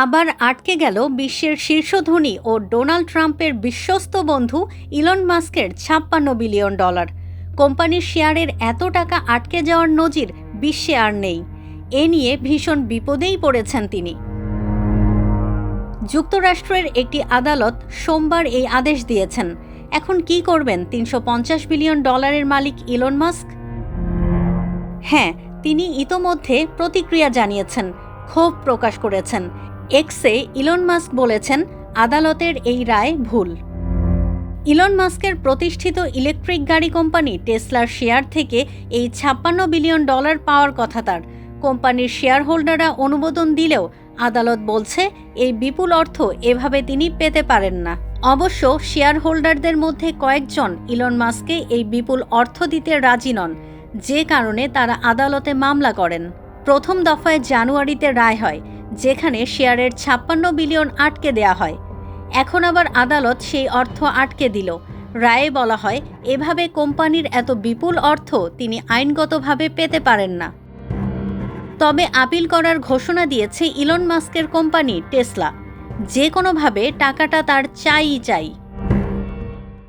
আবার আটকে গেল বিশ্বের শীর্ষ ধনী ও ডোনাল্ড ট্রাম্পের বিশ্বস্ত বন্ধু ইলন মাস্কের $56 বিলিয়ন। কোম্পানির শেয়ারের এত টাকা আটকে যাওয়ার নজির বিশ্বে আর নেই। এ নিয়ে ভীষণ বিপদেই পড়েছেন তিনি। যুক্তরাষ্ট্রের একটি আদালত সোমবার এই আদেশ দিয়েছেন। এখন কি করবেন $350 বিলিয়ন মালিক ইলন মাস্ক? হ্যাঁ, তিনি ইতোমধ্যে প্রতিক্রিয়া জানিয়েছেন, ক্ষোভ প্রকাশ করেছেন। এক্সে ইলন মাস্ক বলেছেন, আদালতের এই রায় ভুল। ইলন মাস্কের প্রতিষ্ঠিত ইলেকট্রিক গাড়ি কোম্পানি টেসলার শেয়ার থেকে এই $56 বিলিয়ন পাওয়ার কথা তার। কোম্পানির শেয়ার হোল্ডাররা অনুমোদন দিলেও আদালত বলছে এই বিপুল অর্থ এভাবে তিনি পেতে পারেন না। অবশ্য শেয়ার হোল্ডারদের মধ্যে কয়েকজন ইলন মাস্ককে এই বিপুল অর্থ দিতে রাজি নন, যে কারণে তারা আদালতে মামলা করেন। প্রথম দফায় জানুয়ারিতে রায় হয়, যেখানে শেয়ারের $56 বিলিয়ন আটকে দেয়া হয়। এখন আবার আদালত সেই অর্থ আটকে দিল। রায়ে বলা হয়, এভাবে কোম্পানির এত বিপুল অর্থ তিনি আইনগতভাবে পেতে পারেন না। তবে আপিল করার ঘোষণা দিয়েছে ইলন মাস্কের কোম্পানি টেসলা। যে কোনোভাবে টাকাটা তার চাই।